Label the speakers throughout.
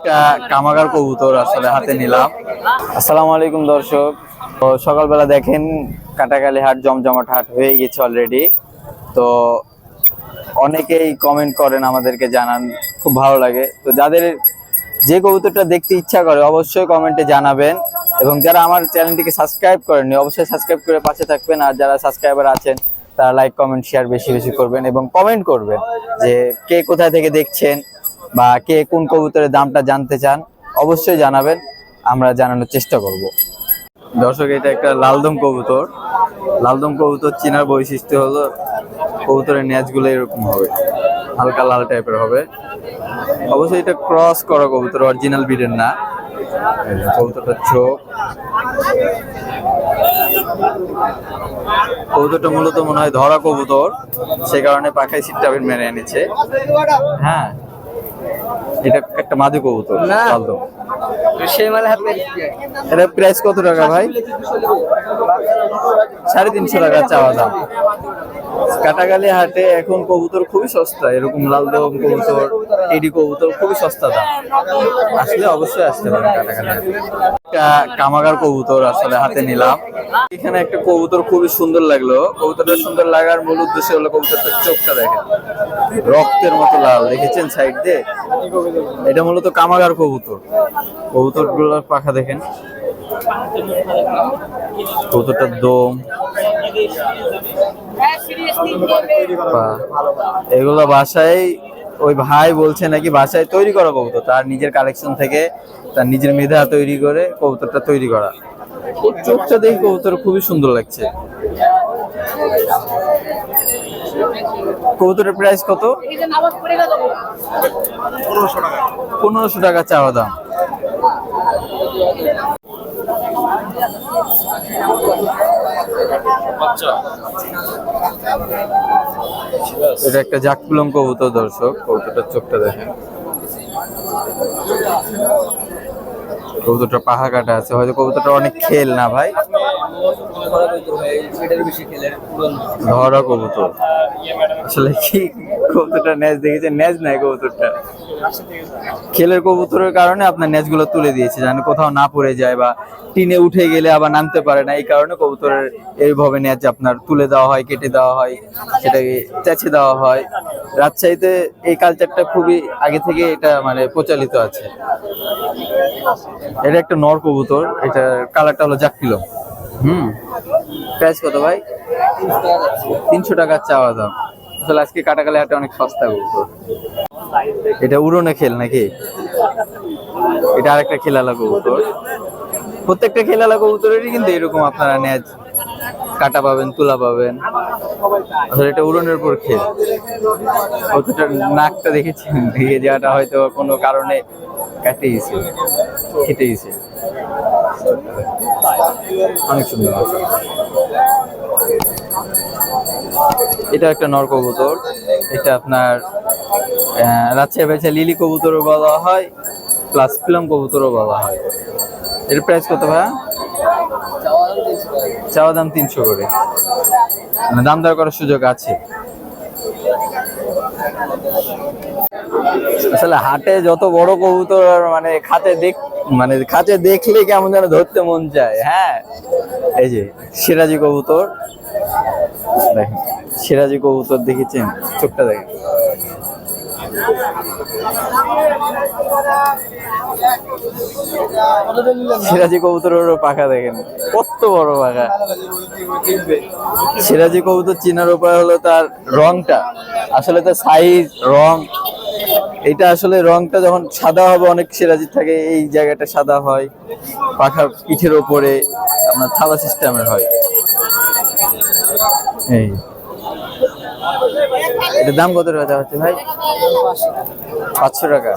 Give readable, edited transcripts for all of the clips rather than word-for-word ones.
Speaker 1: একটা কামাগার কবুতর আসলে হাতে নিলাম। আসসালামু আলাইকুম দর্শক, তো সকালবেলা দেখেন কাটাখালী হাট জমজমাট হাট হয়ে গেছে অলরেডি। তো অনেকেই কমেন্ট করেন, আমাদেরকে জানান, খুব ভালো লাগে। তো যাদের যে কবুতরটা দেখতে ইচ্ছা করে অবশ্যই কমেন্টে জানাবেন, এবং যারা আমার চ্যানেলটিকে সাবস্ক্রাইব করেননি অবশ্যই সাবস্ক্রাইব করে পাশে থাকবেন। আর যারা সাবস্ক্রাইবার আছেন তারা লাইক কমেন্ট শেয়ার বেশি বেশি করবেন, এবং কমেন্ট করবেন যে কে কোথায় থেকে দেখছেন বা কে কোন কবুতরের দামটা জানতে চান, অবশ্যই জানাবেন, আমরা জানানোর চেষ্টা করব। দর্শক, এটা একটা লালদম কবুতর। লালদম কবুতর চেনার বৈশিষ্ট্য হলো কবুতরের ন্যাজগুলো এরকম হবে, হালকা লাল টাইপের হবে। অবশ্যই এটা ক্রস করা কবুতর, অরিজিনাল ব্রিডের না। কবুতরটার চোখ, কবুতরটা মূলত মনে হয় ধরা কবুতর, সে কারণে পাখায় সিটটা মেরে এনেছে। হ্যাঁ, এটা একটা মাদি কবুতর লালদম। এটা প্রাইস কত টাকা ভাই? 350 টাকা চাওয়া দাম। কাটাখালী হাটে এখন কবুতর খুবই সস্তা, এরকম লালদম কবুতর, টেডি কবুতর খুবই সস্তা দাম। আসলে অবশ্যই আসতে পারেন কাটাখালী হাটে। একটা কামাগার কবুতর আসলে হাতে নিলাম। এখানে একটা কবুতর খুবই সুন্দর লাগলো। কবুতরটা সুন্দর লাগার মূল উদ্দেশ্য হলো কবুতরটার চোখটা দেখেন, রক্তের মতো লাল, দেখেছেন সাইড দিয়ে? এটা মূলত কামাগার কবুতর। কবুতর গুলোর পাখা দেখেন, কবুতরটার দম, এগুলো বাসায় ওই ভাই বলছে নাকি বাসায় তৈরি করা কবুতর, তার নিজের কালেকশন থেকে, তার নিজের মেধা তৈরি করে কবুতরটা তৈরি করা। চোখটা দেখে কবুতর খুবই সুন্দর লাগছে। কবুতরের প্রাইস কত? 1500 টাকা চাওয়া দাম। এটা একটা জাকপুলম কবুতর দর্শক, কবুতরটার চোখটা দেখেন। কবুতরটা পাহা কাটা আছে, হয়তো কবুতরটা অনেক খেল না ভাই, ধরা কবুতর। আসলে কি কবুতরটা ন্যাজ দেখেছেন? ন্যাজ নাই কবুতরটা, খেলের কবুতরের কারণে আপনার ন্যাজগুলো তুলে দিয়েছে, যেন কোথাও না পড়ে যায় বা টিনে উঠে গেলে আবার নামতে পারে না। এই কারণে কবুতরের এইভাবে ন্যাজ আপনার তুলে দেওয়া হয়, কেটে দেওয়া হয়, সেটাকে চেঁচে দেওয়া হয়। রাজশাহীতে এই কালচারটা খুবই আগে থেকে এটা মানে প্রচলিত আছে। এটা একটা নর কবুতর, এটার কালারটা হলো জাকপিলম। প্রাইস কত ভাই? 300 টাকা চাওয়া দাম। আসলে আজকে কাটাখালী হাটে অনেক সস্তা কবুতর। এটা উড়নে খেল নাকি? এটা আরেকটা খেলালা কবুতর। প্রত্যেকটা খেলালা কবুতরেরই কিন্তু এরকম আপনারা ন্যাজ কাটা পাবেন, তুলা পাবেন। আসলে এটা উড়নের উপর খেল। কবুতরটার নাকটা দেখেছেন? ভেঙে যাওয়াটা হয়তো কোনো কারণে কেটে গেছে, কেটে গেছে। অনেক সুন্দর। এটা একটা নর কবুতর। এটা আপনার রাজশাহী ভাষায় লিলি কবুতরও বলা হয়, প্লাস ফিলাম কবুতরও বলা হয়। এর প্রাইস কত ভাই? চাওয়া দাম 300 করে, মানে দাম দর করার সুযোগ আছে। আসলে হাটে যত বড় কবুতর মানে খাঁচে দেখলে কেমন যেন ধরতে মন চায়। হ্যাঁ, এই যে সিরাজি কবুতর দেখেন, সিরাজি কবুতর দেখেছেন? চোখটা দেখেন। সিরাজি কবুতরের পাখা দেখেন, কত বড় পাখা। সিরাজি কবুতর চেনার উপায় হলো তার রংটা, আসলে তার সাইজ, রং। এটা আসলে রংটা যখন সাদা হবে, অনেক সিরাজি থাকে এই জায়গাটা সাদা হয়, পাখার পিঠের ওপরে আপনার থাবা সিস্টেমের হয়। এই এটার দাম কত টাকা হচ্ছে ভাই? 500 টাকা।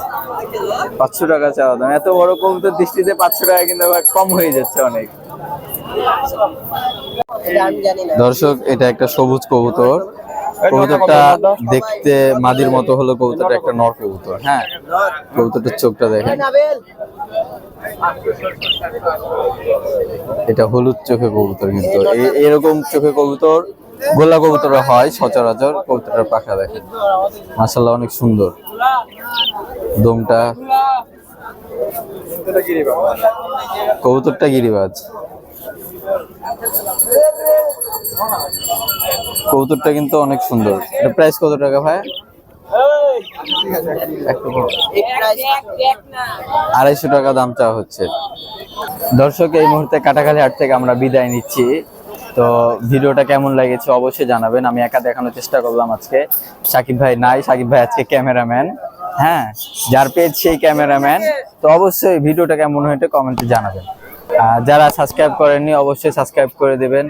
Speaker 1: 500 টাকা চাওয়া দাম। এত বড় কবুতর দৃষ্টিতে 500 টাকা কিন্তু কম হয়ে যাচ্ছে অনেক। দর্শক, এটা একটা সবুজ কবুতর। কবুতরটা দেখতে মাদির মতো হলো, কবুতরটা একটা নর কবুতর। হ্যাঁ, কবুতরটার চোখটা দেখেন, এটা হলুদ চোখে কবুতর। কিন্তু এরকম চোখে কবুতর গোলা কবুতর হয় সচরাচর। কবুতরের পাখা দেখেন, মাশাআল্লাহ অনেক সুন্দর। দমটা কবুতরটা গিরিবাজ। কবুতরটা কিন্তু অনেক সুন্দর। এটা প্রাইস কত টাকা ভাই? 250 টাকা দাম চাওয়া হচ্ছে। দর্শক, এই মুহূর্তে কাটাখালী হাট থেকে আমরা বিদায় নিচ্ছি। তো ভিডিওটা কেমন লেগেছে অবশ্যই জানাবেন। আমি একা দেখানোর চেষ্টা করলাম আজকে, সাকিব ভাই নাই, সাকিব ভাই আজকে ক্যামেরাম্যান। হ্যাঁ, যার পেজ সেই ক্যামেরাম্যান। তো অবশ্যই ভিডিওটা কেমন হয়েছে কমেন্টে জানাবেন। যারা সাবস্ক্রাইব করেননি অবশ্যই সাবস্ক্রাইব করে দেবেন।